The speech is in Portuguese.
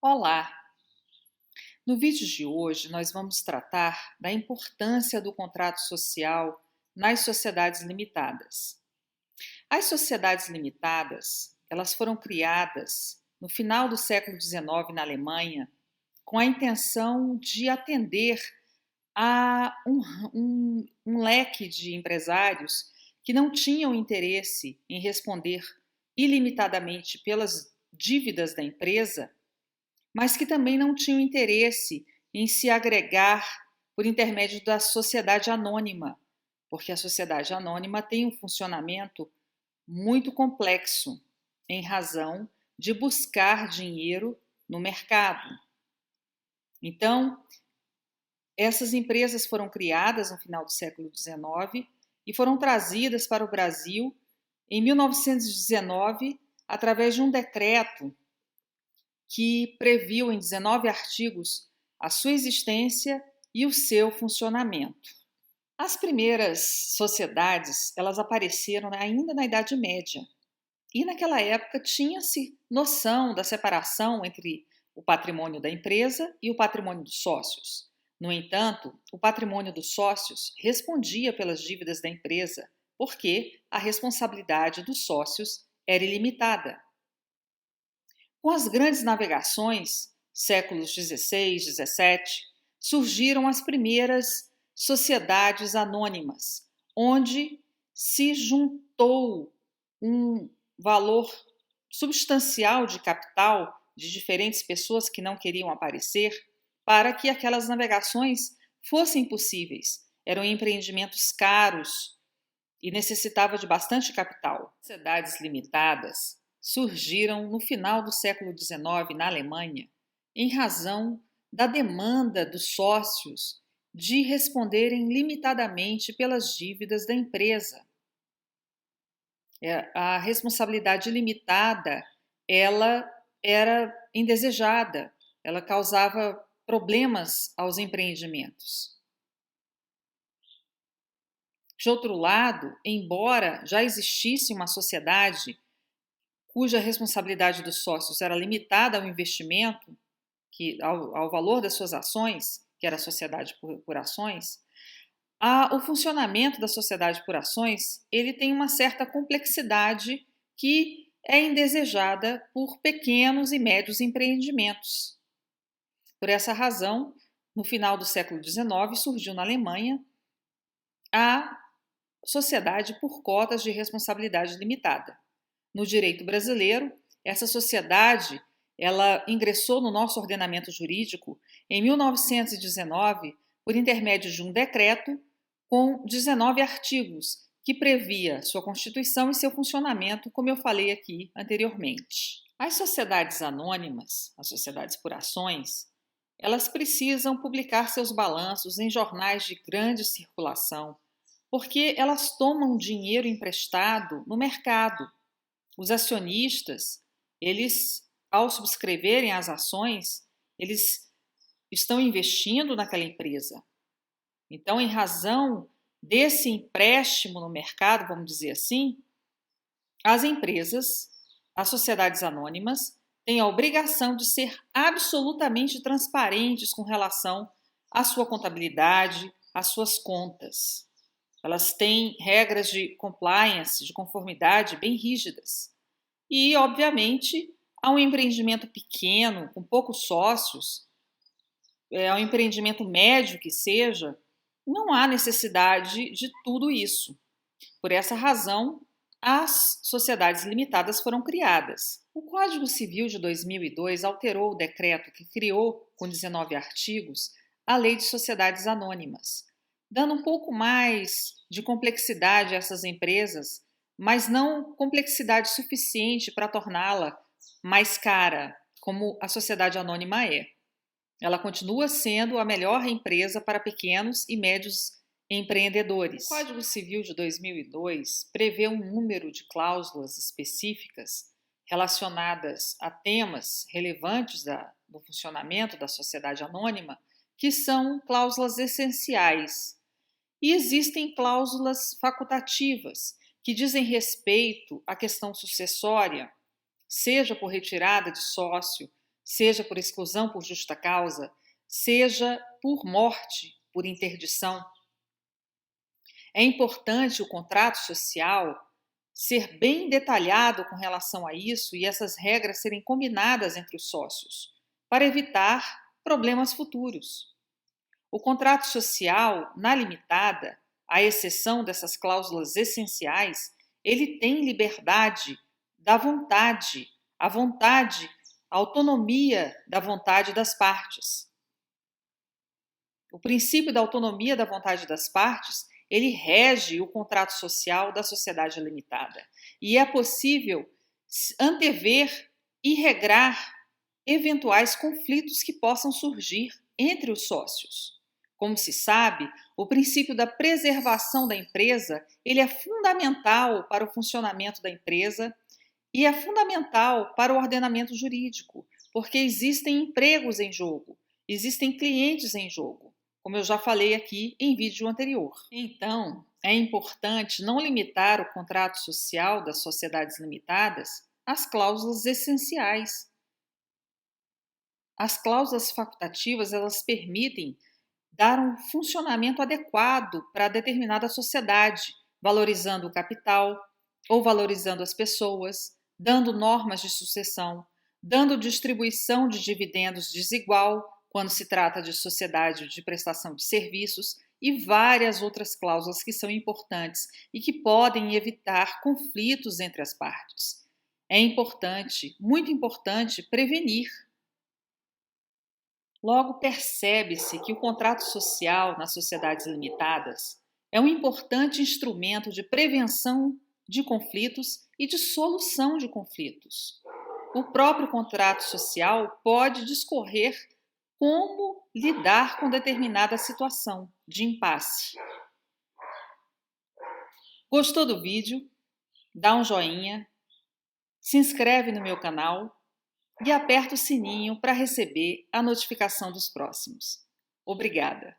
Olá! No vídeo de hoje, nós vamos tratar da importância do contrato social nas sociedades limitadas. As sociedades limitadas, elas foram criadas no final do século XIX na Alemanha com a intenção de atender a um leque de empresários que não tinham interesse em responder ilimitadamente pelas dívidas da empresa, mas que também não tinham interesse em se agregar por intermédio da sociedade anônima, porque a sociedade anônima tem um funcionamento muito complexo em razão de buscar dinheiro no mercado. Então, essas empresas foram criadas no final do século XIX e foram trazidas para o Brasil em 1919 através de um decreto que previu em 19 artigos a sua existência e o seu funcionamento. As primeiras sociedades, elas apareceram ainda na Idade Média, e naquela época tinha-se noção da separação entre o patrimônio da empresa e o patrimônio dos sócios. No entanto, o patrimônio dos sócios respondia pelas dívidas da empresa, porque a responsabilidade dos sócios era ilimitada. Com as grandes navegações, séculos XVI, XVII, surgiram as primeiras sociedades anônimas, onde se juntou um valor substancial de capital de diferentes pessoas que não queriam aparecer para que aquelas navegações fossem possíveis. Eram empreendimentos caros e necessitava de bastante capital. Sociedades limitadas surgiram no final do século XIX na Alemanha, em razão da demanda dos sócios de responderem limitadamente pelas dívidas da empresa. A responsabilidade limitada, ela era indesejada, ela causava problemas aos empreendimentos. De outro lado, embora já existisse uma sociedade cuja responsabilidade dos sócios era limitada ao investimento, ao valor das suas ações, que era a sociedade por ações, o funcionamento da sociedade por ações ele tem uma certa complexidade que é indesejada por pequenos e médios empreendimentos. Por essa razão, no final do século XIX, surgiu na Alemanha a sociedade por cotas de responsabilidade limitada. No direito brasileiro, essa sociedade ela ingressou no nosso ordenamento jurídico em 1919 por intermédio de um decreto com 19 artigos que previa sua constituição e seu funcionamento, como eu falei aqui anteriormente. As sociedades anônimas, as sociedades por ações, elas precisam publicar seus balanços em jornais de grande circulação, porque elas tomam dinheiro emprestado no mercado. Os acionistas, eles, ao subscreverem as ações, eles estão investindo naquela empresa. Então, em razão desse empréstimo no mercado, vamos dizer assim, as empresas, as sociedades anônimas, têm a obrigação de ser absolutamente transparentes com relação à sua contabilidade, às suas contas. Elas têm regras de compliance, de conformidade bem rígidas. E, obviamente, a um empreendimento pequeno, com poucos sócios, a um empreendimento médio que seja, não há necessidade de tudo isso. Por essa razão, as sociedades limitadas foram criadas. O Código Civil de 2002 alterou o decreto que criou, com 19 artigos, a Lei de Sociedades Anônimas, dando um pouco mais de complexidade a essas empresas, mas não complexidade suficiente para torná-la mais cara, como a sociedade anônima é. Ela continua sendo a melhor empresa para pequenos e médios empreendedores. O Código Civil de 2002 prevê um número de cláusulas específicas relacionadas a temas relevantes do funcionamento da sociedade anônima, que são cláusulas essenciais. E existem cláusulas facultativas, que dizem respeito à questão sucessória, seja por retirada de sócio, seja por exclusão por justa causa, seja por morte, por interdição. É importante o contrato social ser bem detalhado com relação a isso e essas regras serem combinadas entre os sócios, para evitar problemas futuros. O contrato social, na limitada, à exceção dessas cláusulas essenciais, ele tem liberdade da vontade, a vontade, a autonomia da vontade das partes. O princípio da autonomia da vontade das partes, ele rege o contrato social da sociedade limitada. E é possível antever e regrar eventuais conflitos que possam surgir entre os sócios. Como se sabe, o princípio da preservação da empresa, ele é fundamental para o funcionamento da empresa e é fundamental para o ordenamento jurídico, porque existem empregos em jogo, existem clientes em jogo, como eu já falei aqui em vídeo anterior. Então, é importante não limitar o contrato social das sociedades limitadas às cláusulas essenciais. As cláusulas facultativas, elas permitem dar um funcionamento adequado para determinada sociedade, valorizando o capital ou valorizando as pessoas, dando normas de sucessão, dando distribuição de dividendos desigual quando se trata de sociedade de prestação de serviços e várias outras cláusulas que são importantes e que podem evitar conflitos entre as partes. É importante, muito importante, prevenir. Logo, percebe-se que o contrato social nas sociedades limitadas é um importante instrumento de prevenção de conflitos e de solução de conflitos. O próprio contrato social pode discorrer como lidar com determinada situação de impasse. Gostou do vídeo? Dá um joinha, se inscreve no meu canal e aperta o sininho para receber a notificação dos próximos. Obrigada!